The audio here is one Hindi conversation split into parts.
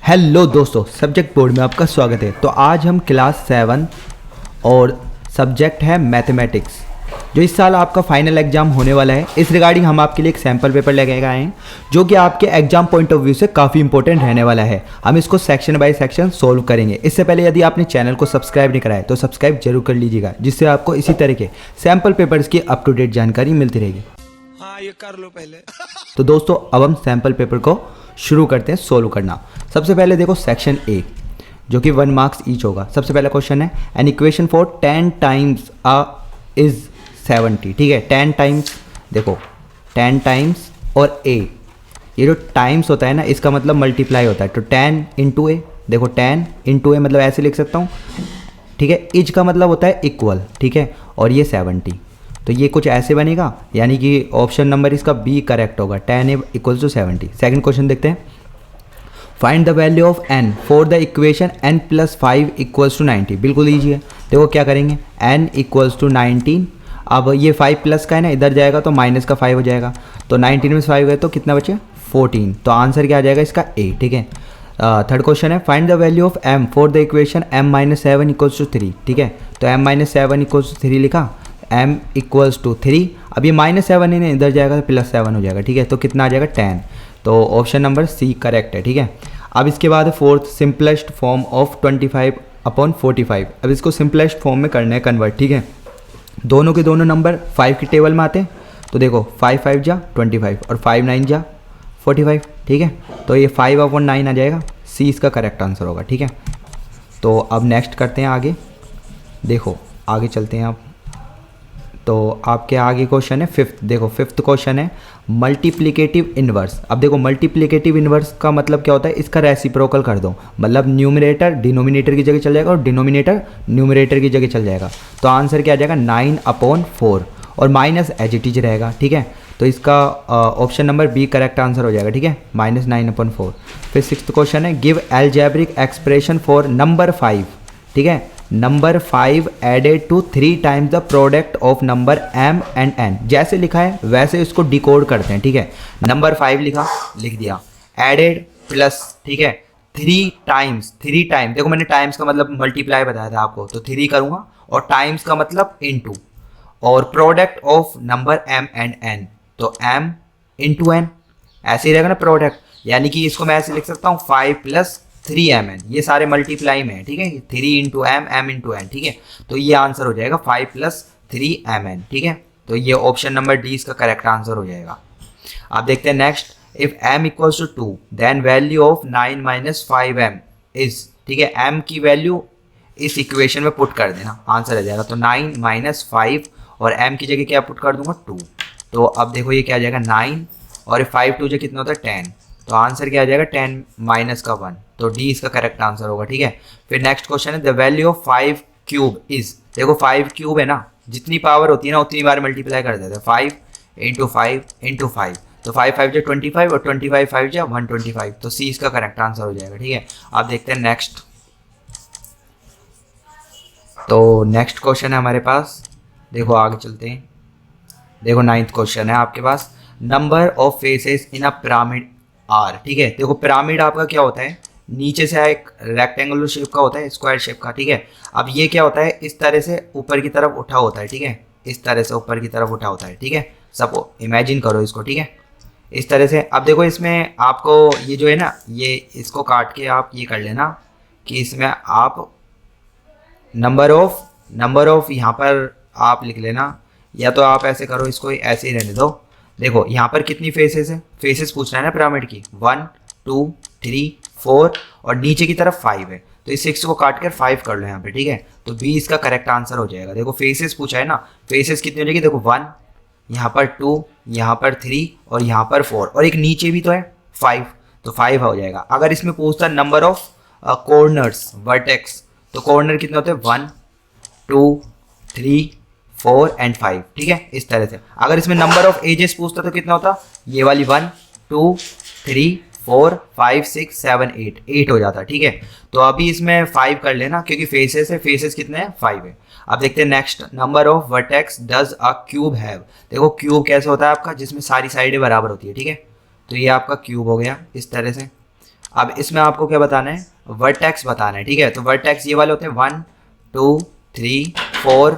हेलो दोस्तों, सब्जेक्ट बोर्ड में आपका स्वागत है। तो आज हम क्लास 7 और सब्जेक्ट है मैथमेटिक्स, जो इस साल आपका फाइनल एग्जाम होने वाला है। इस रिगार्डिंग हम आपके लिए एक सैम्पल पेपर लेके आए हैं जो कि आपके एग्जाम पॉइंट ऑफ व्यू से काफ़ी इंपॉर्टेंट रहने वाला है। हम इसको सेक्शन बाय सेक्शन सोल्व करेंगे। इससे पहले यदि आपने चैनल को सब्सक्राइब नहीं कराया तो सब्सक्राइब जरूर कर लीजिएगा, जिससे आपको इसी तरह के सैम्पल पेपर्स की अप टू डेट जानकारी मिलती रहेगी। हाँ, ये कर लो पहले। तो दोस्तों, अब हम सैम्पल पेपर को शुरू करते हैं सोल्व करना। सबसे पहले देखो सेक्शन ए, जो कि 1 मार्क्स ईच होगा। सबसे पहला क्वेश्चन है an equation for 10 times is 70। ठीक है, 10 टाइम्स, देखो 10 टाइम्स और ए, ये जो टाइम्स होता है ना, इसका मतलब मल्टीप्लाई होता है। तो 10 इंटू ए, देखो 10 इंटू ए मतलब ऐसे लिख सकता हूँ। ठीक है, इज का मतलब होता है इक्वल। ठीक है, और ये 70, तो ये कुछ ऐसे बनेगा, यानी कि ऑप्शन नंबर इसका बी करेक्ट होगा। 10 इक्वल्स टू 70। सेकंड क्वेश्चन देखते हैं, find the value of n for the equation n + 5 equals to 90। बिल्कुल ईजी है। देखो क्या करेंगे, n इक्वल्स टू 19। अब ये 5 प्लस का है ना, इधर जाएगा तो माइनस का 5 हो जाएगा। तो 19 में 5 गए तो कितना बचे, 14। तो आंसर क्या आ जाएगा इसका ए। ठीक है, थर्ड क्वेश्चन है find the value of m for the equation m - 7 equals to 3। ठीक है, तो m - 7 इक्वल्स टू 3 लिखा, m इक्वल्स टू 3। अब ये -7 है ना, इधर जाएगा तो +7 हो जाएगा। ठीक है, तो कितना आ जाएगा 10। तो ऑप्शन नंबर सी करेक्ट है। ठीक है, अब इसके बाद फोर्थ सिंपलेस्ट फॉर्म ऑफ 25/45। अब इसको सिंपलेस्ट फॉर्म में करना है कन्वर्ट। ठीक है, दोनों के दोनों नंबर 5 की टेबल में आते हैं। तो देखो 5 5 जा 25 और 5 9 जा 45। ठीक है, तो ये 5/9 आ जाएगा। सी इसका करेक्ट आंसर होगा। ठीक है, तो अब नेक्स्ट करते हैं आगे। देखो आगे चलते हैं आप। तो आपके आगे क्वेश्चन है फिफ्थ। देखो फिफ्थ क्वेश्चन है मल्टीप्लिकेटिव इन्वर्स। अब देखो मल्टीप्लिकेटिव इन्वर्स का मतलब क्या होता है, इसका रेसिप्रोकल कर दो, मतलब न्यूमरेटर डिनोमिनेटर की जगह चल जाएगा और डिनोमिनेटर न्यूमरेटर की जगह चल जाएगा। तो आंसर क्या आ जाएगा 9/4 और माइनस एज इट इज रहेगा। ठीक है, तो इसका option number B correct answer हो जाएगा। ठीक है, -9/4। फिर सिक्स्थ क्वेश्चन है give algebraic expression for number 5। ठीक है, number 5 added to 3 times the product of number m and n। जैसे लिखा है वैसे इसको डिकोड करते हैं। ठीक है, नंबर 5 लिखा, लिख दिया, एडेड प्लस, ठीक है 3 टाइम्स। देखो मैंने टाइम्स का मतलब मल्टीप्लाई बताया था आपको, तो 3 करूंगा, और टाइम्स का मतलब इनटू, और product of number m and n, तो m इंटू n, ऐसे ही रहेगा ना प्रोडक्ट। यानी कि इसको मैं ऐसे लिख सकता हूँ 5 + 3mn, ये सारे मल्टीप्लाई में है। ठीक है, 3 × m, m × n। ठीक है, तो ये आंसर हो जाएगा 5 + 3mn। ठीक है, तो ये ऑप्शन नंबर डी इसका करेक्ट आंसर हो जाएगा। अब देखते हैं next, if m equals to 2 then value of 9 - 5m is. ठीक है, m की वैल्यू इस इक्वेशन में पुट कर देना, आंसर आ जाएगा। तो 9 - 5 और m की जगह क्या पुट कर दूंगा 2। तो अब देखो ये क्या आ जाएगा 9, और 5 2 कितना होता है 10। तो आंसर क्या आ जाएगा 10 माइनस का 1। तो डी इसका करेक्ट आंसर होगा। ठीक है, फिर नेक्स्ट क्वेश्चन है the value of 5 cube is. देखो 5 क्यूब है ना, जितनी पावर होती है ना उतनी बार मल्टीप्लाई कर देते हैं। 5 × 5 × 5, तो 5 5 जा 25 और 25 5 जा 125। तो सी इसका करेक्ट आंसर हो जाएगा। ठीक है, आप देखते हैं नेक्स्ट। तो नेक्स्ट क्वेश्चन है हमारे पास, देखो आगे चलते हैं। देखो 9th क्वेश्चन है आपके पास, number of faces in a pyramid are. ठीक है, देखो पिरामिड आपका क्या होता है, नीचे से एक रेक्टेंगुलर शेप का होता है, स्क्वायर शेप का। ठीक है, अब ये क्या होता है, इस तरह से ऊपर की तरफ उठा होता है। ठीक है, इस तरह से ऊपर की तरफ उठा होता है। ठीक है, सपो इमेजिन करो इसको। ठीक है, इस तरह से। अब देखो इसमें आपको ये जो है ना, ये इसको काट के आप ये कर लेना कि इसमें आप नंबर ऑफ यहाँ पर आप लिख लेना, या तो आप ऐसे करो, इसको ऐसे ही रहने दो। देखो यहाँ पर कितनी फेसेस है, फेसेस पूछना है ना पिरामिड की, 1 2 3 4, और नीचे की तरफ 5 है। तो इस 6 को काट कर 5 कर लो यहाँ पे। ठीक है, तो बी इसका करेक्ट आंसर हो जाएगा। देखो फेसेस पूछा है ना, फेसेस कितनी हो जाएगी, देखो 1, यहाँ पर 2, यहाँ पर 3 और यहाँ पर 4, और एक नीचे भी तो है 5, तो 5 हो जाएगा। अगर इसमें पूछता नंबर ऑफ कॉर्नर्स वर्टेक्स, तो कॉर्नर कितने होते हैं 1 2 3 4 एंड 5। ठीक है, इस तरह से। अगर इसमें नंबर ऑफ एजेस पूछता तो कितना होता, ये वाली 1 2 3 4 5 6 7 8 हो जाता। ठीक है, तो अभी इसमें 5 कर लेना, क्योंकि फेसेस है, फेसेस कितने हैं 5 है। अब देखते हैं next, number of vertex does a cube have. देखो क्यूब कैसे होता है आपका, जिसमें सारी साइडें बराबर होती है। ठीक है, तो ये आपका क्यूब हो गया इस तरह से। अब इसमें आपको क्या बताना है, वर्टेक्स बताना है, ठीक है। तो वर्टेक्स ये वाले होते हैं 1 2 3 4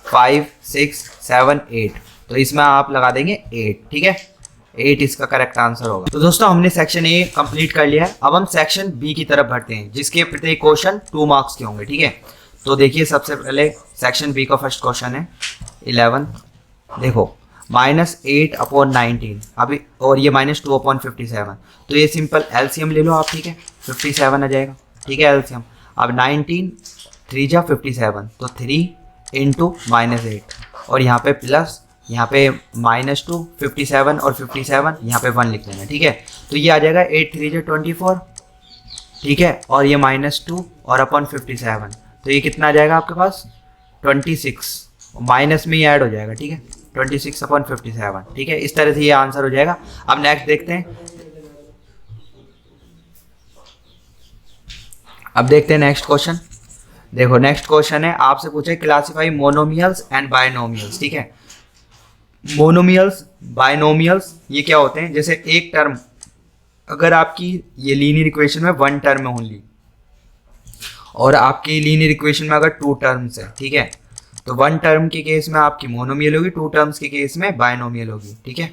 5 6 7 8, तो इसमें आप लगा देंगे 8, ठीक है। 8 इसका करेक्ट आंसर होगा। तो दोस्तों हमने सेक्शन ए कंप्लीट कर लिया है। अब हम सेक्शन बी की तरफ बढ़ते हैं, जिसके प्रत्येक क्वेश्चन 2 मार्क्स के होंगे, ठीक है। तो देखिए सबसे पहले सेक्शन बी का फर्स्ट क्वेश्चन है 11। देखो -8/19 अभी, और ये -2/57, तो ये सिंपल एलसीएम ले लो आप, ठीक है। 57 आ जाएगा, ठीक है एलसीएम। अब 19 3 जा 57, तो 3 इंटू -8, और यहाँ पे प्लस, यहाँ पे -2 57 और 57, यहाँ पे 1 लिख लेना, ठीक है। तो ये आ जाएगा 8 3 जा 24, ठीक है, और ये -2 और अपन 57, तो ये कितना आ जाएगा आपके पास 26, माइनस में ही ऐड हो जाएगा, ठीक है, 26/57, ठीक है। इस तरह से ये आंसर हो जाएगा। अब नेक्स्ट देखते हैं, नेक्स्ट क्वेश्चन। देखो नेक्स्ट क्वेश्चन है, आपसे पूछे क्लासिफाई मोनोमियल्स एंड बायनोमियल्स, ठीक है। मोनोमियल्स बायनोमियल्स ये क्या होते हैं, जैसे एक टर्म अगर आपकी ये लीनियर इक्वेशन में 1 टर्म है ओनली, और आपकी लीनियर इक्वेशन में अगर 2 टर्म्स है, ठीक है, तो 1 टर्म के केस में आपकी मोनोमियल होगी, 2 टर्म्स के केस में बायनोमियल होगी, ठीक है।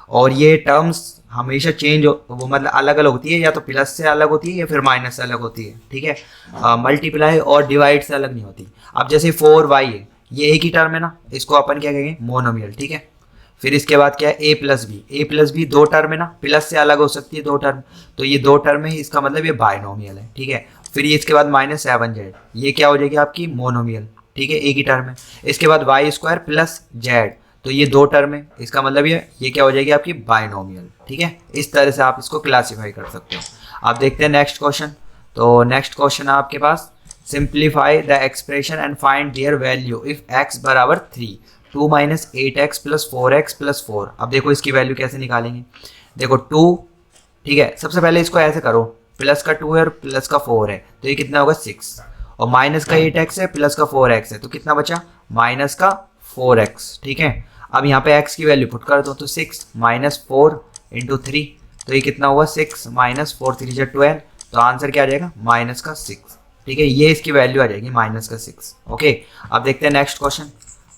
और ये टर्म्स हमेशा चेंज वो मतलब अलग अलग होती है, या तो प्लस से अलग होती है या फिर माइनस से अलग होती है, ठीक है। मल्टीप्लाई और डिवाइड से अलग नहीं होती। अब जैसे 4y है, ये एक ही टर्म है ना, इसको अपन क्या कहेंगे मोनोमियल, ठीक है। फिर इसके बाद क्या है a+b 2 टर्म है ना, प्लस से अलग हो सकती है 2 टर्म, तो ये 2 टर्म है, इसका मतलब ये बायनोमियल है, ठीक है। फिर ये इसके बाद -7z, ये क्या हो जाएगी आपकी मोनोमियल, ठीक है, एक ही टर्म है। इसके बाद y² + z, तो ये 2 टर्म है, इसका मतलब ये क्या हो जाएगी आपकी बायनोमियल, ठीक है। इस तरह से आप इसको क्लासीफाई कर सकते हो। आप देखते हैं नेक्स्ट क्वेश्चन। तो नेक्स्ट क्वेश्चन है आपके पास, simplify the expression and find their value if x = 3 2 - 8x + 4x + 4। अब देखो इसकी वैल्यू कैसे निकालेंगे। देखो 2, ठीक है, सबसे पहले इसको ऐसे करो, प्लस का 2 है और प्लस का 4 है, तो ये कितना होगा 6, और माइनस का 8x है, प्लस का 4x है, तो कितना बचा माइनस का 4x, ठीक है। अब यहाँ पे x की वैल्यू पुट कर दो, तो 6 - 4 × 3, तो ये कितना हुआ 6 - 4 3 = 12, तो आंसर क्या आ जाएगा -6, ठीक है। ये इसकी वैल्यू आ जाएगी -6, ओके। अब देखते हैं नेक्स्ट क्वेश्चन।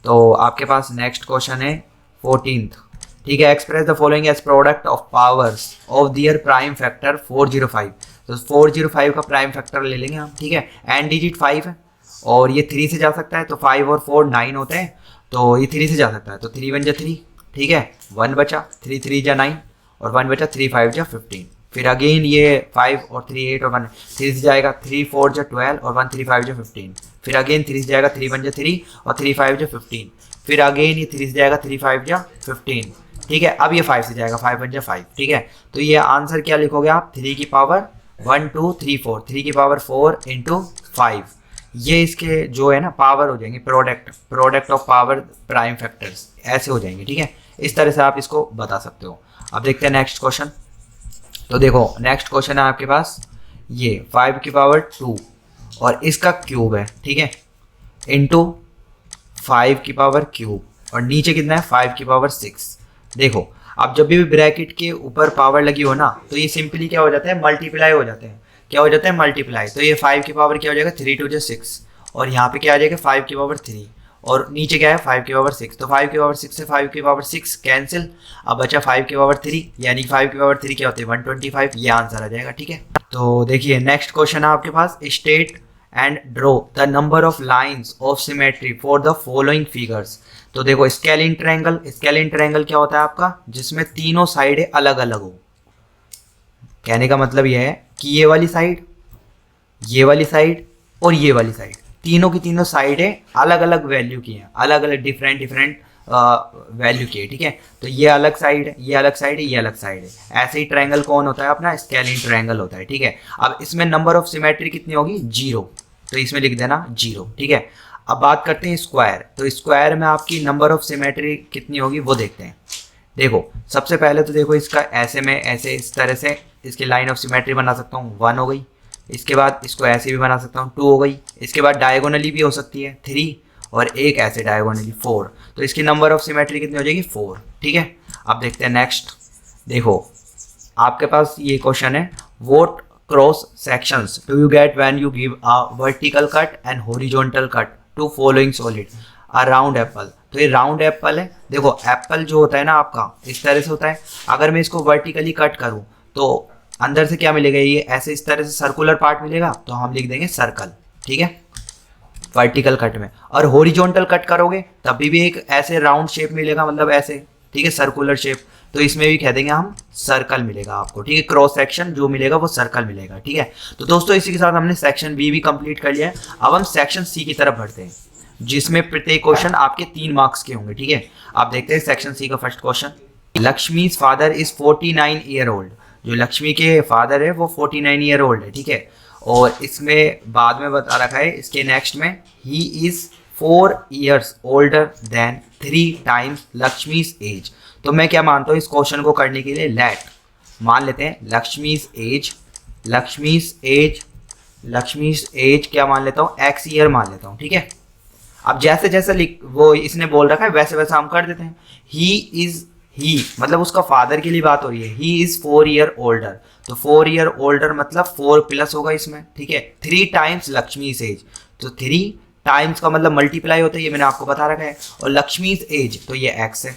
तो आपके पास नेक्स्ट क्वेश्चन है 14th, ठीक है। Express the following as product of powers of their prime factor 405, तो 405 का प्राइम फैक्टर ले लेंगे हम, ठीक है। एंड डिजिट 5 है, और ये 3 से जा सकता है, तो 5 और 4 9 होते हैं, तो ये 3 से जा सकता है, तो 3 1 जा 3, ठीक है, 1 बचा, 3 3 जा 9, और 1 बचा, 3 5 जा 15। फिर अगेन ये 5 और 3 8 और 1 3 से जाएगा, 3 4 जा 12 और 1 3 5 जा 15। फिर अगेन 3 से जाएगा, 3 1 जा 3 और 3 5 जा 15। फिर अगेन ये 3 से जाएगा, 3 5 जा 15, ठीक है। अब ये 5 से जाएगा, 5 1 जा 5, ठीक है। तो ये आंसर क्या लिखोगे आप, 3 की पावर 1 2 3 4, 3 की पावर 4 × 5, ये इसके जो है ना पावर हो जाएंगे, product of power prime factors ऐसे हो जाएंगे, ठीक है। इस तरह से आप इसको बता सकते हो। अब देखते हैं नेक्स्ट क्वेश्चन। तो देखो नेक्स्ट क्वेश्चन है आपके पास ये 5 की पावर 2 और इसका क्यूब है, ठीक है, इंटू 5 की पावर क्यूब, और नीचे कितना है 5 की पावर 6। देखो अब जब भी ब्रैकेट के ऊपर पावर लगी हो ना, तो ये सिंपली क्या हो जाता है मल्टीप्लाई हो जाते हैं, क्या हो जाता है मल्टीप्लाई। तो ये 5 की पावर क्या हो जाएगा 3 2 6, और यहाँ पे क्या आ जाएगा 5 की पावर 3, और नीचे क्या है 5 की पावर 6, तो 5 की पावर 6 से 5 की पावर 6 कैंसिल, अब बचा 5 की पावर 3, यानी 5 की पावर 3 क्या होती है 125, ये आंसर आ जाएगा, ठीक है। तो देखिए नेक्स्ट क्वेश्चन है आपके पास, state and draw the number of lines of symmetry for the following figures. तो देखो स्केलिन ट्रायंगल क्या होता है आपका, जिसमें तीनों साइडें अलग अलग हो। कहने का मतलब यह है कि ये वाली साइड और ये वाली साइड, तीनों की तीनों साइडें अलग अलग वैल्यू की हैं, अलग अलग डिफरेंट वैल्यू की है, ठीक है। तो ये अलग साइड है, ये अलग साइड है, ये अलग साइड है। ऐसे ही ट्रायंगल कौन होता है अपना स्केलिन ट्रायंगल होता है, ठीक है। अब इसमें नंबर ऑफ सिमेट्री कितनी होगी 0, तो इसमें लिख देना 0, ठीक है। अब बात करते हैं स्क्वायर, तो स्क्वायर में आपकी नंबर ऑफ सिमेट्री कितनी होगी वो देखते हैं। देखो सबसे पहले तो देखो इसका ऐसे इस तरह से इसकी लाइन ऑफ सिमेट्री बना सकता हूँ 1 हो गई, इसके बाद इसको ऐसे भी बना सकता हूँ 2 हो गई, इसके बाद डायगोनली भी हो सकती है 3, और एक ऐसे डायगोनली 4, तो इसकी नंबर ऑफ सिमेट्री कितनी हो जाएगी 4, ठीक है। अब देखते हैं नेक्स्ट। देखो आपके पास ये क्वेश्चन है, vote cross sections do you get when you give a vertical cut and horizontal cut to following solid? a round apple. तो ये राउंड एप्पल है. देखो एप्पल जो होता है ना आपका इस तरह से होता है. अगर मैं इसको वर्टिकली कट करूं तो अंदर से क्या मिलेगा, ये ऐसे इस तरह से सर्कुलर पार्ट मिलेगा, तो हम लिख देंगे सर्कल. ठीक है, वर्टिकल कट में. और हॉरिजॉन्टल कट करोगे तब भी एक ऐसे राउंड शेप मिलेगा, मतलब ऐसे. ठीक है, सर्कुलर शेप. तो इसमें भी कह देंगे हम सर्कल मिलेगा आपको. ठीक है, क्रॉस सेक्शन जो मिलेगा वो सर्कल मिलेगा. ठीक है, तो दोस्तों इसी के साथ हमने सेक्शन बी भी कंप्लीट कर लिया है. अब हम सेक्शन सी की तरफ बढ़ते हैं, जिसमें प्रत्येक क्वेश्चन आपके 3 मार्क्स के होंगे. ठीक है, आप देखते हैं सेक्शन सी का first question. Lakshmi's father is 49 year old. जो लक्ष्मी के फादर है वो 49 ईयर ओल्ड है. ठीक है, और इसमें बाद में बता रखा है इसके नेक्स्ट में he is 4 years older than 3 times Lakshmi's age. तो मैं क्या मानता हूँ इस क्वेश्चन को करने के लिए, लेट मान लेते हैं लक्ष्मीज एज क्या मान लेता हूँ, x ईयर मान लेता हूँ. ठीक है, अब जैसे जैसे वो इसने बोल रखा है वैसे वैसे हम कर देते हैं. ही मतलब उसका फादर के लिए बात हो रही है. ही इज 4 year ओल्डर. तो 4 year ओल्डर मतलब 4 प्लस होगा इसमें. ठीक है, 3 times लक्ष्मीज एज. तो 3 टाइम्स का मतलब मल्टीप्लाई होता है, ये मैंने आपको बता रखा है. और लक्ष्मीज एज तो ये x है,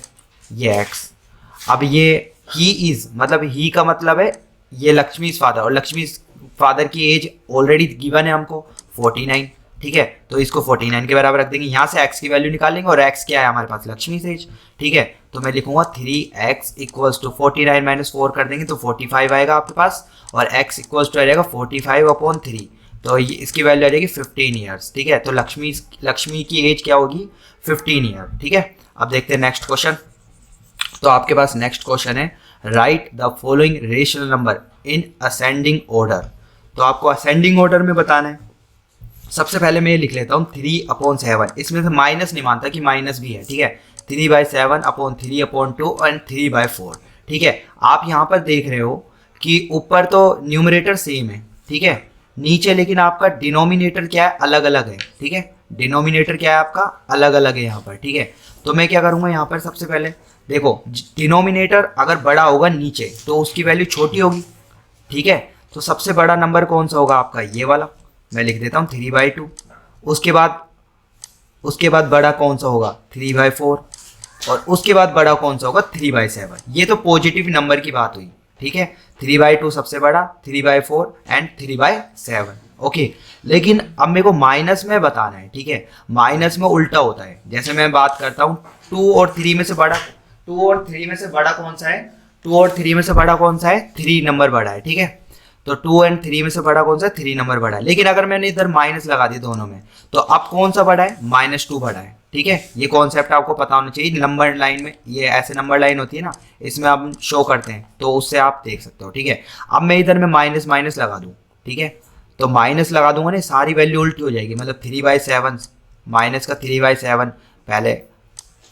ये x. अब ये ही इज मतलब ही का मतलब है ये लक्ष्मीज फादर, और लक्ष्मीज फादर की एज ऑलरेडी गिवन है हमको 49. ठीक है, तो इसको 49 के बराबर रख देंगे. यहाँ से x की वैल्यू निकालेंगे और x क्या है हमारे पास, लक्ष्मीज एज. ठीक है, तो मैं लिखूंगा 3x इक्वल्स टू 49 माइनस 4 कर देंगे तो 45 आएगा आपके पास, और x इक्वल्स टू आ जाएगा 45/3. तो इसकी वैल्यू आ जाएगी 15 ईयर्स. ठीक है, तो लक्ष्मी की एज क्या होगी, 15 ईयर. ठीक है, अब देखते हैं नेक्स्ट क्वेश्चन. तो आपके पास नेक्स्ट क्वेश्चन है right the following rational number in ascending order. तो आपको असेंडिंग ऑर्डर में बताना है. सबसे पहले मैं ये लिख लेता हूँ 3/7. इसमें से माइनस नहीं मानता कि माइनस भी है. ठीक है, 3/7/3/2 एंड 3/4. ठीक है, आप यहाँ पर देख रहे हो कि ऊपर तो न्यूमरेटर सेम है. ठीक है, नीचे लेकिन आपका डिनोमिनेटर क्या है, अलग अलग है. ठीक है, डिनोमिनेटर क्या है आपका, अलग अलग है यहाँ पर. ठीक है, तो मैं क्या करूँगा यहाँ पर सबसे पहले देखो डिनोमिनेटर अगर बड़ा होगा नीचे तो उसकी वैल्यू छोटी होगी. ठीक है, तो सबसे बड़ा नंबर कौन सा होगा आपका, ये वाला. मैं लिख देता हूँ 3/2. उसके बाद बड़ा कौन सा होगा 3/4, और उसके बाद बड़ा कौन सा होगा 3/7. ये तो पॉजिटिव नंबर की बात हुई. ठीक है, 3/2 सबसे बड़ा, 3/4 एंड 3/7. ओके, लेकिन अब मेरे को माइनस में बताना है. ठीक है, माइनस में उल्टा होता है. जैसे मैं बात करता हूँ 2 और 3 में से बड़ा, 2 और 3 में से बड़ा कौन सा है, 2 और 3 में से बड़ा कौन सा है, 3 नंबर बड़ा है. ठीक है, तो 2 एंड 3 में से बड़ा कौन सा है, 3 नंबर बड़ा है. लेकिन अगर मैंने इधर माइनस लगा दी दोनों में तो अब कौन सा बड़ा है, -2 बड़ा है. ठीक है, ये कॉन्सेप्ट आपको पता होना चाहिए. नंबर लाइन में ये ऐसे नंबर लाइन होती है ना, इसमें आप शो करते हैं तो उससे आप देख सकते हो. ठीक है, अब मैं इधर में माइनस माइनस लगा दूँ. ठीक है, तो माइनस लगा दूंगा ना, सारी वैल्यू उल्टी हो जाएगी. मतलब 3/7 माइनस का 3/7 पहले,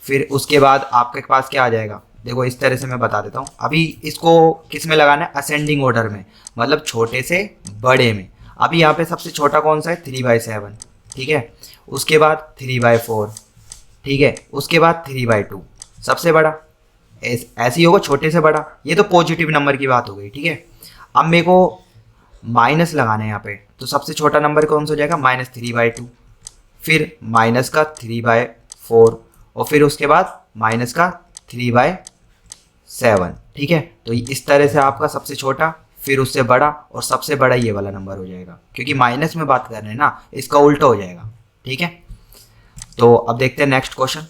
फिर उसके बाद आपके पास क्या आ जाएगा, देखो इस तरह से मैं बता देता हूँ. अभी इसको किस में लगाना है, असेंडिंग ऑर्डर में, मतलब छोटे से बड़े में. अभी यहाँ पे सबसे छोटा कौन सा है, 3/7. ठीक है, उसके बाद 3/4. ठीक है, उसके बाद 3/2 सबसे बड़ा. ऐसे ही होगा छोटे से बड़ा. ये तो पॉजिटिव नंबर की बात हो गई. ठीक है, अब मेरे को माइनस लगाना है यहाँ पे, तो सबसे छोटा नंबर कौन सा हो जाएगा, -3/2, फिर माइनस का 3/4, और फिर उसके बाद माइनस का 3/7. ठीक है, तो इस तरह से आपका सबसे छोटा, फिर उससे बड़ा, और सबसे बड़ा ये वाला नंबर हो जाएगा. क्योंकि माइनस में बात कर रहे हैं ना, इसका उल्टा हो जाएगा. ठीक है, तो अब देखते हैं नेक्स्ट क्वेश्चन.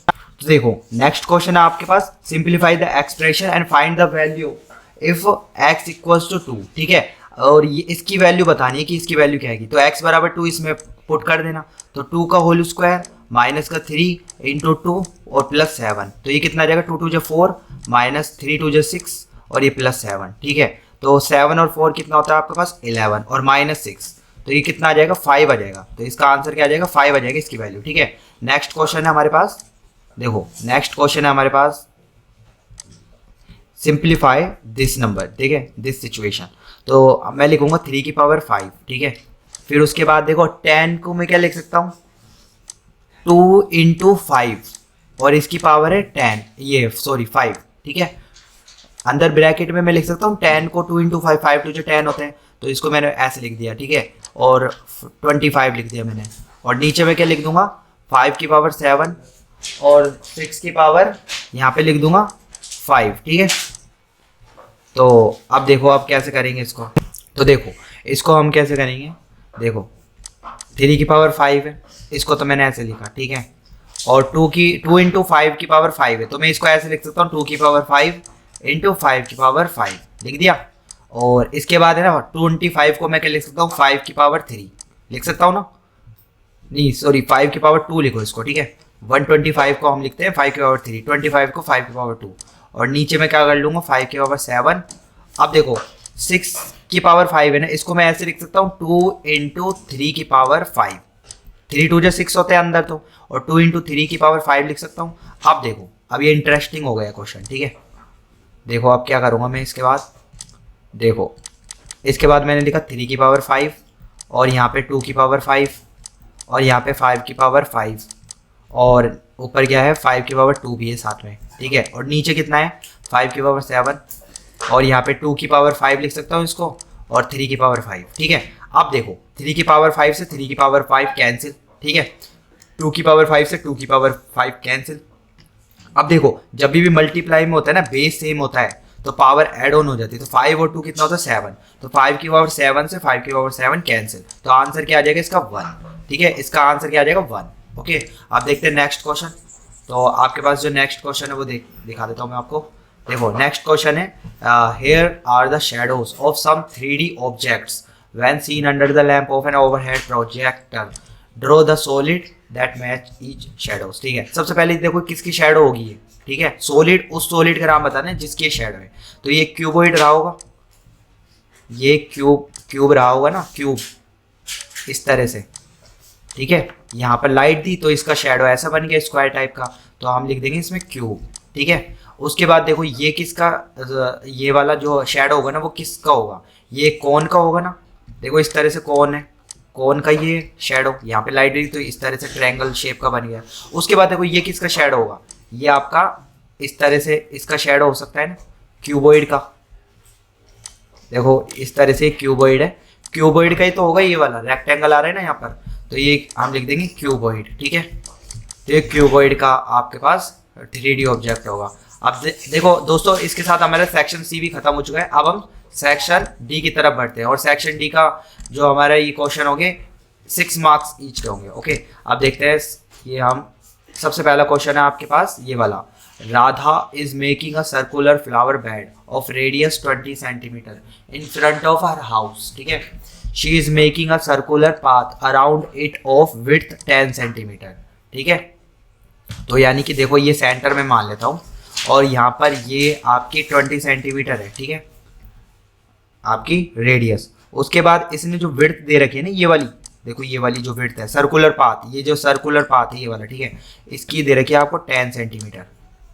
तो देखो नेक्स्ट क्वेश्चन है आपके पास, simplify the expression and find the value if x equals to 2. ठीक है, और ये इसकी वैल्यू बतानी है कि इसकी वैल्यू क्या आएगी. तो x बराबर 2 इसमें पुट कर देना. तो 2 का होल स्क्वायर माइनस का 3 इंटू 2 और +7. तो ये कितना आ जाएगा, 2 2 4 माइनस 3 2 6 और ये +7. ठीक है, तो 7 और 4 कितना होता है आपके पास, 11 और -6. तो ये कितना आ जाएगा, 5 आ जाएगा. तो इसका आंसर क्या आ जाएगा, 5 आ जाएगा इसकी वैल्यू. ठीक है, नेक्स्ट क्वेश्चन है हमारे पास. देखो नेक्स्ट क्वेश्चन है हमारे पास, सिंप्लीफाई दिस नंबर. ठीक है, दिस सिचुएशन. तो मैं लिखूंगा 3/5. ठीक है, फिर उसके बाद देखो 10 को मैं क्या लिख सकता हूँ, 2 × 5, और इसकी पावर है 10, ये सॉरी 5. ठीक है, अंदर ब्रैकेट में मैं लिख सकता हूँ 10 को 2 × 5, 5 2 10 होते हैं. तो इसको मैंने ऐसे लिख दिया, ठीक है, और 25 लिख दिया मैंने, और नीचे में क्या लिख दूंगा 5 की पावर 7 और 6 की पावर यहाँ पे लिख दूंगा 5, ठीक है। तो अब देखो आप कैसे करेंगे इसको, तो देखो इसको हम कैसे करेंगे, देखो 3 की पावर 5 है, इसको तो मैंने ऐसे लिखा, ठीक है, और 2 इंटू 5 की पावर 5 है, तो मैं इसको ऐसे लिख सकता हूँ 2 की पावर 5 इंटू 5 की पावर 5 लिख दिया। और इसके बाद है ना 25 को मैं क्या लिख सकता हूँ 5 की पावर 3 लिख सकता हूँ ना, नहीं सॉरी 5 की पावर 2 लिखो इसको, ठीक है। 125 को हम लिखते हैं 5 की पावर 3, 25 को 5 की पावर 2, और नीचे में क्या कर लूँगा 5 की पावर 7। अब देखो 6 की पावर 5 है ना, इसको मैं ऐसे लिख सकता हूँ 2 इंटू 3 की पावर 5, 3 2 6 होते हैं अंदर तो, और 2 इंटू 3 की पावर 5 लिख सकता हूँ। अब देखो अब ये इंटरेस्टिंग हो गया क्वेश्चन, ठीक है। देखो अब क्या करूँगा मैं इसके बाद, देखो इसके बाद मैंने लिखा 3 की पावर 5 और यहाँ पे 2 की पावर 5 और यहाँ पे 5 की पावर 5 और ऊपर क्या है 5 की पावर 2 भी है साथ में, ठीक है। और नीचे कितना है 5 की पावर 7 और यहाँ पे 2 की पावर 5 लिख सकता हूँ इसको, और 3 की पावर 5, ठीक है। अब देखो 3 की पावर 5 से 3 की पावर 5 कैंसिल, ठीक है, 2 की पावर 5 से 2 की पावर 5 कैंसिल। अब देखो जब भी मल्टीप्लाई में होता है ना बेस सेम होता है तो पावर ऐड ऑन हो जाती है, तो 5 और 2 कितना होता है 7, तो 5 की पावर 7 से 5 की पावर 7 कैंसिल, तो आंसर क्या आ जाएगा इसका 1, ठीक है, इसका आंसर क्या आ जाएगा 1। ओके, आप देखते हैं नेक्स्ट क्वेश्चन। तो आपके पास जो नेक्स्ट क्वेश्चन है वो दिखा देता हूँ मैं आपको। देखो नेक्स्ट क्वेश्चन है, here are the shadows of some 3D objects when seen under the lamp of an overhead projector, draw the solid that match each shadows, ठीक है। सबसे पहले देखो किसकी शेडो होगी ये, ठीक है, सॉलिड, उस सॉलिड का नाम बताना है जिसकी शेडो है। तो ये क्यूबॉइड रहा होगा, ये क्यूब रहा होगा ना, क्यूब इस तरह से, ठीक है। यहाँ पर लाइट दी तो इसका शेडो ऐसा बन गया स्क्वायर टाइप का, तो हम लिख देंगे इसमें क्यूब, ठीक है। उसके बाद देखो ये किसका, ये वाला जो शेडो होगा ना वो किसका होगा, ये कोन का होगा ना, देखो इस तरह से कोन है, कोन का ये शेडो, यहाँ पे लाइट दी तो इस तरह से ट्रायंगल शेप का बन गया। उसके बाद देखो ये किसका शेडो होगा, ये आपका इस तरह से इसका शेडो हो सकता है ना क्यूबॉइड का, देखो इस तरह से क्यूबॉइड है, क्यूबॉइड का ही तो होगा ये वाला, रेक्टेंगल आ रहा है ना यहाँ पर, तो ये हम लिख देंगे क्यूबॉइड, ठीक है। तो ये क्यूबॉइड का आपके पास 3D ऑब्जेक्ट होगा। अब देखो दोस्तों इसके साथ हमारा सेक्शन सी भी खत्म हो चुका है, अब हम सेक्शन डी की तरफ बढ़ते हैं, और सेक्शन डी का जो हमारा ये क्वेश्चन होंगे 6 मार्क्स ईच के होंगे। ओके, अब देखते हैं ये हम सबसे पहला क्वेश्चन है आपके पास ये वाला, Radha is making a circular flower bed of radius 20 centimetre in front of her house, ठीक है। She is making a circular path around it of width 10 centimetre, ठीक है। तो यानी कि देखो ये सेंटर में मान लेता हूँ, और यहाँ पर ये आपकी 20 सेंटीमीटर है, ठीक है, आपकी रेडियस। उसके बाद इसने जो विड्थ दे रखी है ना ये वाली, देखो ये वाली जो विड्थ है सर्कुलर पाथ, ये जो सर्कुलर पाथ है ये वाला, ठीक है, इसकी दे रखी है आपको 10 सेंटीमीटर,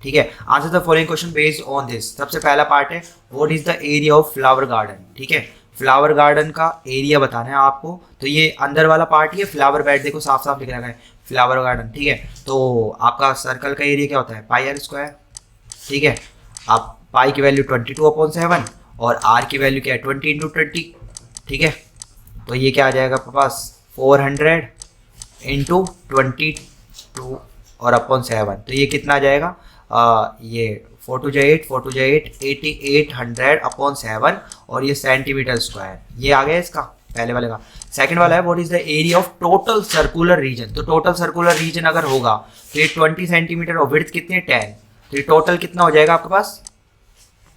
ठीक है। Answer the following question based on this. सबसे पहला पार्ट है what is the area of flower garden, ठीक है, फ्लावर गार्डन का एरिया बताना है आपको। तो ये अंदर वाला पार्ट ही है फ्लावर बेड, देखो साफ साफ लिख रखा है फ्लावर गार्डन, ठीक है। तो आपका सर्कल का एरिया क्या होता है पाई आर स्क्वायर, ठीक है। आप पाई की वैल्यू 22/7 और आर की वैल्यू क्या है 20 इंटू 20, ठीक है। तो ये क्या आ जाएगा आपके पास 400 इंटू 22 और अपॉन 7, तो ये कितना आ जाएगा ये 4 2 8 4 2 8 8800 अपॉन 7 और ये सेंटीमीटर स्क्वायर, ये आ गया इसका पहले वाले का। सेकंड वाला है what is the area of total circular region. तो टोटल सर्कुलर रीजन अगर होगा तो ये 20 सेंटीमीटर और विड्थ कितनी है 10, तो ये टोटल कितना हो जाएगा आपके पास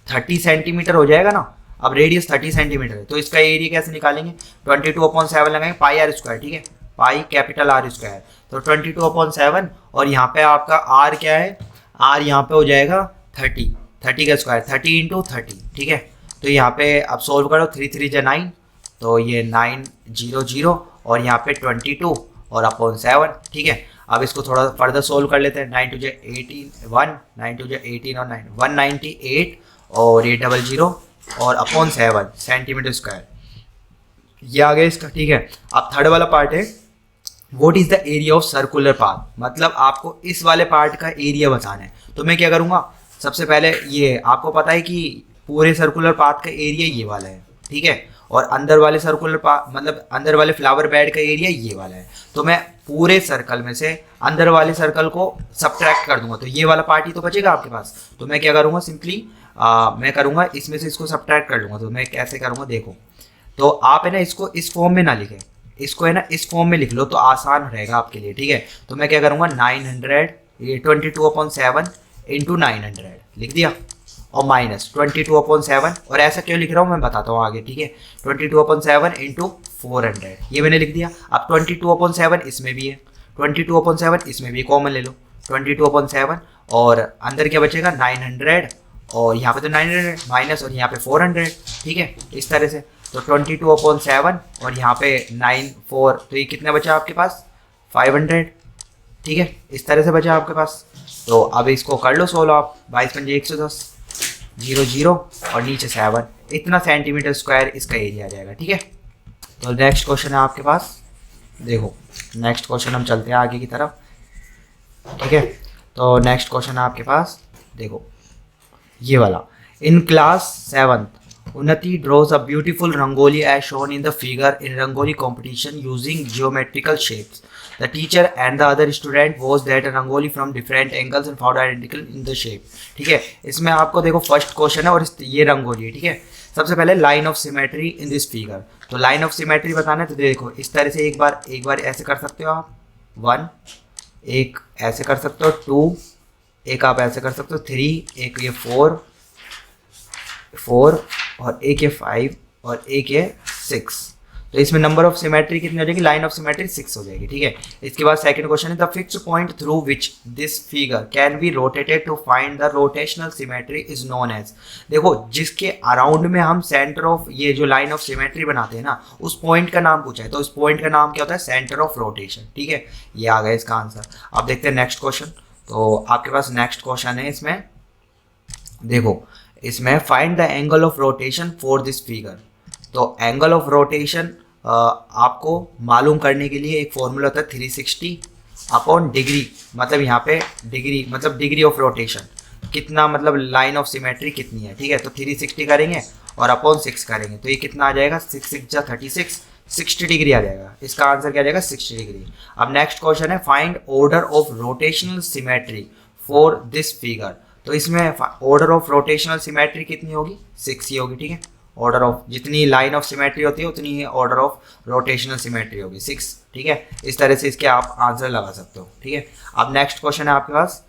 30 सेंटीमीटर हो जाएगा ना। अब रेडियस 30 सेंटीमीटर है तो इसका एरिया कैसे निकालेंगे 22/7 लगाएंगे पाई आर स्क्वायर, ठीक है, पाई कैपिटल आर स्क्वायर, तो 22/7 और यहाँ पे आपका आर क्या है, आर यहाँ पे हो जाएगा 30 का स्क्वायर 30 इंटू 30, ठीक है। तो यहाँ पे अब सोल्व करो 3 3 जा 9, तो ये 900 और यहाँ पे 22 और अपॉन 7, ठीक है। अब इसको थोड़ा फर्दर सोल्व कर लेते हैं 9 2 18 1 9 2 18 और 9 198 और ये 00 और अपॉन 7 सेंटीमीटर स्क्वायर, ये आ गया इसका, ठीक है। अब थर्ड वाला पार्ट है what is the area of circular path, मतलब आपको इस वाले पार्ट का एरिया बताना है। तो मैं क्या करूँगा सबसे पहले ये आपको पता है कि पूरे सर्कुलर पाथ का एरिया ये वाला है, ठीक है, और अंदर वाले सर्कुलर मतलब अंदर वाले फ्लावर बेड का एरिया ये वाला है, तो मैं पूरे सर्कल में से अंदर वाले सर्कल को सब्ट्रैक्ट कर दूंगा, तो ये वाला पार्ट ही तो बचेगा आपके पास। तो मैं क्या करूँगा, सिंपली मैं करूँगा इसमें से इसको सब्ट्रैक्ट कर लूँगा। तो मैं कैसे करूँगा देखो, तो आप है ना इसको इस फॉर्म में ना लिखें, इसको है ना इस फॉर्म में लिख लो तो आसान रहेगा आपके लिए, ठीक है। तो मैं क्या करूँगा 900 ये 22/7 इंटू 900 लिख दिया और माइनस 22/7, और ऐसा क्यों लिख रहा हूँ मैं बताता हूँ आगे, ठीक है। 22/7 इंटू 400 ये मैंने लिख दिया। अब 22/7 इसमें भी है, 22/7 इसमें भी कॉमन ले लो 22/7, और अंदर क्या बचेगा 900, और यहाँ पे तो 900 माइनस और यहाँ पे 400, ठीक है, इस तरह से। तो 22/7 और यहाँ पे 9 4, तो ये कितना बचा आपके पास 500, ठीक है, इस तरह से बचा आपके पास। तो अब इसको कर लो सोल्व आप, 22×5 110 0 0 और नीचे 7, इतना सेंटीमीटर स्क्वायर इसका एरिया आ जाएगा, ठीक है। तो नेक्स्ट क्वेश्चन है आपके पास, देखो नेक्स्ट क्वेश्चन हम चलते हैं आगे की तरफ, ठीक है। तो नेक्स्ट क्वेश्चन है आपके पास, देखो ये वाला। In class 7th Unnati draws a beautiful rangoli as shown in the figure in rangoli competition using geometrical shapes. The teacher and the other student was that a rangoli from different angles and found identical in the shape. ठीक है, इसमें आपको देखो फर्स्ट क्वेश्चन है और ये रंगोली है, ठीक है। सबसे पहले line of symmetry in this figure, तो लाइन ऑफ सिमेट्री बताना है तो देखो इस तरह से एक बार ऐसे कर सकते हो आप 1, एक ऐसे कर सकते हो 2, एक आप ऐसे कर सकते हो 3, एक ये 4 और एक ये 5 और एक ये 6। तो इसमें नंबर ऑफ सिमेट्री कितनी हो जाएगी, लाइन ऑफ सिमेट्री 6 हो जाएगी, ठीक है। इसके बाद सेकंड क्वेश्चन है the fixed point through which this figure can be rotated to find the rotational symmetry is known as. देखो जिसके अराउंड में हम सेंटर ऑफ ये जो लाइन ऑफ सिमेट्री बनाते हैं ना, उस पॉइंट का नाम पूछा है, तो उस पॉइंट का नाम क्या होता है, सेंटर ऑफ रोटेशन, ठीक है। ये आ गया इसका आंसर। अब देखते हैं नेक्स्ट क्वेश्चन। तो आपके पास नेक्स्ट क्वेश्चन है इसमें, देखो इसमें find the angle of rotation for this figure. तो एंगल ऑफ रोटेशन आपको मालूम करने के लिए एक फॉर्मूला होता है 360 डिग्री, मतलब यहाँ पे डिग्री मतलब डिग्री ऑफ रोटेशन कितना, मतलब लाइन ऑफ सिमेट्री कितनी है, ठीक है। तो 360 करेंगे और अपॉन 6 करेंगे, तो ये कितना आ जाएगा 6 6 36, 60 डिग्री आ जाएगा। इसका आंसर क्या आ जाएगा 60 डिग्री। अब नेक्स्ट क्वेश्चन है find order of rotational symmetry for this figure. तो इसमें ऑर्डर ऑफ रोटेशनल सिमेट्री कितनी होगी 6 ही होगी, ठीक है। ऑर्डर ऑफ जितनी लाइन ऑफ सिमेट्री होती है उतनी ही ऑर्डर ऑफ रोटेशनल सिमेट्री होगी 6, ठीक है। इस तरह से इसके आप आंसर लगा सकते हो, ठीक है। अब नेक्स्ट क्वेश्चन है आपके पास,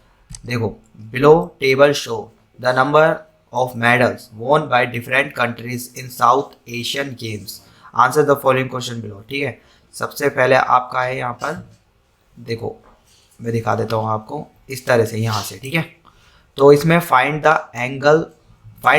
देखो below table show the number of medals won by different countries in south Asian games, answer the following question below, ठीक है। सबसे पहले आपका है यहाँ पर, देखो मैं दिखा देता हूँ आपको इस तरह से यहाँ से, ठीक है। तो इसमें find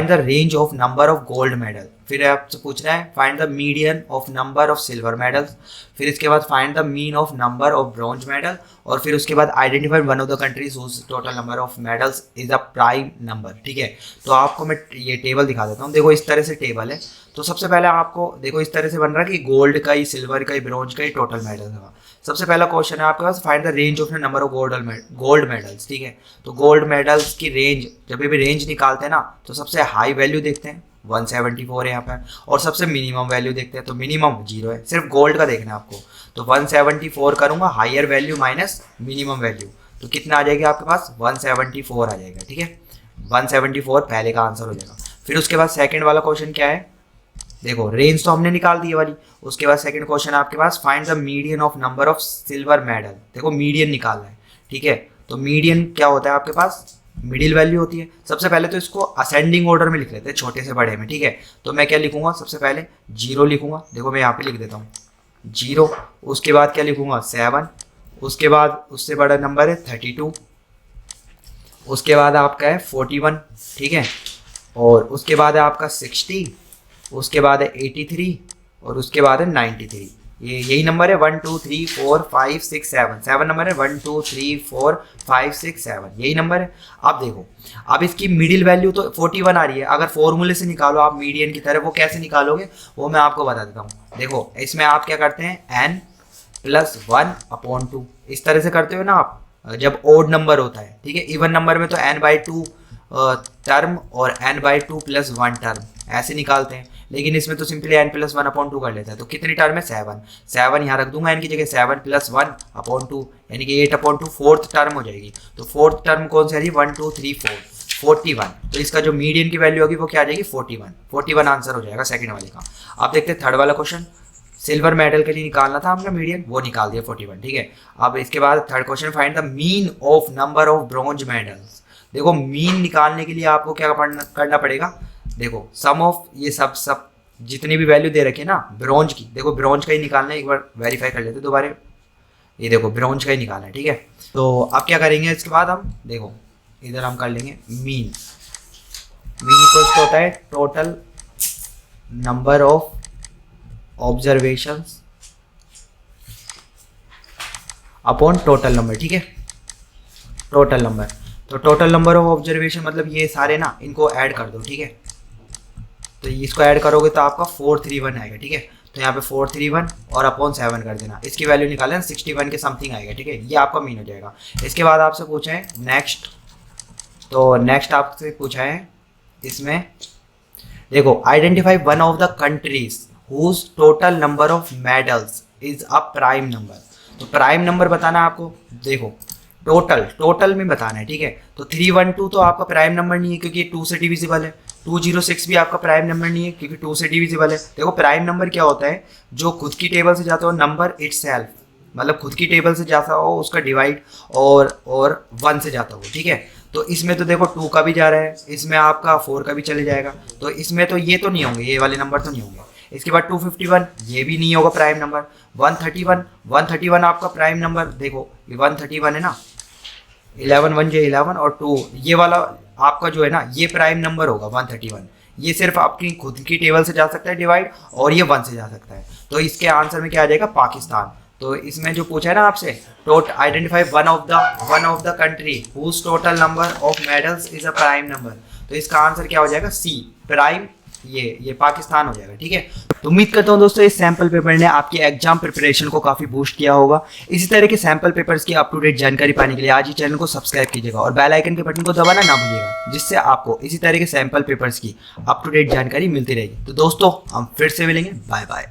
the range of number of gold medal, फिर आपसे पूछ रहा है find the median of number of silver medals, फिर इसके बाद find the mean of number of bronze medal, और फिर उसके बाद identify one of the countries whose total number of medals is a prime number, ठीक है। तो आपको मैं ये टेबल दिखा देता हूँ, देखो इस तरह से टेबल है। तो सबसे पहले आपको देखो इस तरह से बन रहा है कि गोल्ड का ही, सिल्वर का ही, ब्रॉन्ज का ही टोटल मेडल होगा। सबसे पहला क्वेश्चन है आपके पास find the range of number of gold medals, ठीक है। तो गोल्ड मेडल्स की रेंज, जब भी रेंज निकालते हैं ना तो सबसे हाई वैल्यू देखते हैं 174 है यहाँ पर, और सबसे मिनिमम वैल्यू देखते हैं तो मिनिमम 0 है, सिर्फ गोल्ड का देखना है आपको। तो 174 करूँगा higher value minus minimum value, तो कितना आ जाएगा आपके पास 174 आ जाएगा, ठीक है। 174 पहले का आंसर हो जाएगा। फिर उसके बाद सेकंड वाला क्वेश्चन क्या है, देखो रेंज तो हमने निकाल दी वाली। उसके बाद सेकंड क्वेश्चन आपके पास find the median of number of silver medal, देखो मीडियन निकालना है, ठीक है। तो मीडियन क्या होता है आपके पास, मिडिल वैल्यू होती है। सबसे पहले तो इसको असेंडिंग ऑर्डर में लिख लेते हैं, छोटे से बड़े में, ठीक है। तो मैं क्या लिखूंगा, सबसे पहले 0 लिखूंगा, देखो मैं यहाँ पे लिख देता हूँ 0। उसके बाद क्या लिखूंगा 7, उसके बाद उससे बड़ा नंबर है 32, उसके बाद आपका है 41, ठीक है। और उसके बाद है आपका 60, उसके बाद है 83 और उसके बाद है 93। ये यही नंबर है 1 2 3 4 5 6 7 नंबर है 1 2 3 4 5 6 7 यही नंबर है। अब देखो अब इसकी मिडिल वैल्यू तो 41 आ रही है, अगर फॉर्मूले से निकालो आप मीडियन की तरह, वो कैसे निकालोगे वो मैं आपको बता देता हूँ। देखो इसमें आप क्या करते हैं n + 1/2 इस तरह से करते हो ना आप, जब ओड नंबर होता है, ठीक है। इवन नंबर में तो n/2 टर्म और n/2 + 1 टर्म ऐसे निकालते हैं, लेकिन इसमें तो सिंपली n + 1/2 कर लेते हैं। तो कितनी टर्म है 7, 7 यहाँ रख दूंगा n की जगह, 7 + 1/2 यानी कि 8/2 फोर्थ टर्म हो जाएगी। तो फोर्थ टर्म कौन सी आ रही, 1 2 3 4 41। तो इसका जो मीडियन की वैल्यू होगी वो क्या आ जाएगी 41 आंसर हो जाएगा सेकंड वाले का। आप देखते हैं थर्ड वाला क्वेश्चन, सिल्वर मेडल के लिए निकालना था हमने मीडियन, वो निकाल दिया 41, ठीक है। अब इसके बाद third question, find the mean of number of bronze medals. देखो मीन निकालने के लिए आपको क्या करना पड़ेगा, देखो सम ऑफ ये सब जितनी भी वैल्यू दे रखी है ना ब्रॉन्ज की, देखो ब्रॉन्ज का ही निकालना है, एक बार वेरीफाई कर लेते दोबारा। ये देखो ब्रॉन्ज का ही निकालना है, ठीक है। तो अब क्या करेंगे इसके बाद हम, देखो इधर हम कर लेंगे मीन इक्वल्स होता है total number of observations upon total number, ठीक है। टोटल नंबर, तो टोटल नंबर ऑफ ऑब्जर्वेशन मतलब ये सारे ना, इनको ऐड कर दो, ठीक है। तो इसको ऐड करोगे तो आपका 431 आएगा, ठीक है। तो यहाँ पे 431 और अपॉन 7 कर देना, इसकी वैल्यू निकालें 61 के समथिंग आएगा, ठीक है। ये आपका मीन हो जाएगा। इसके बाद आपसे पूछा है नेक्स्ट, तो नेक्स्ट आपसे पूछा है इसमें, देखो identify one of the countries whose total number of medals is a prime number. तो प्राइम नंबर बताना है आपको, देखो टोटल में बताना है, ठीक है। तो 312 तो आपका प्राइम नंबर नहीं है क्योंकि 2 से डिविजिबल है। 206 भी आपका प्राइम नंबर नहीं है क्योंकि 2 से डिविजिबल है। देखो प्राइम नंबर क्या होता है, जो खुद की टेबल से जाता हो नंबर इटसेल्फ, मतलब खुद की टेबल से जाता हो उसका डिवाइड और 1 से जाता हो, ठीक है। तो इसमें तो देखो 2 का भी जा रहा है, इसमें आपका 4 का भी चले जाएगा, तो इसमें तो ये तो नहीं होंगे, ये वाले नंबर तो नहीं होंगे। इसके बाद 251 ये भी नहीं होगा प्राइम नंबर। 131 आपका प्राइम नंबर, देखो ये 131 है ना, 11 1 जो 11 और 2 ये वाला आपका जो है ना ये प्राइम नंबर होगा 131। ये सिर्फ आपकी खुद की टेबल से जा सकता है डिवाइड, और ये 1 से जा सकता है। तो इसके आंसर में क्या आ जाएगा पाकिस्तान। तो इसमें जो पूछा है ना आपसे, identify one of the country whose total number of medals is a prime number, तो इसका आंसर क्या हो जाएगा सी प्राइम, ये पाकिस्तान हो जाएगा, ठीक है। तो उम्मीद करता हूँ दोस्तों इस सैम्पल पेपर ने आपकी एग्जाम प्रिपरेशन को काफ़ी बूस्ट किया होगा। इसी तरह के सैम्पल पेपर्स की अप टू डेट जानकारी पाने के लिए आज ही चैनल को सब्सक्राइब कीजिएगा और बेल आइकन के बटन को दबाना ना भूलिएगा, जिससे आपको इसी तरह के सैम्पल पेपर्स की अप टू डेट जानकारी मिलती रहेगी। तो दोस्तों हम फिर से मिलेंगे, बाय बाय।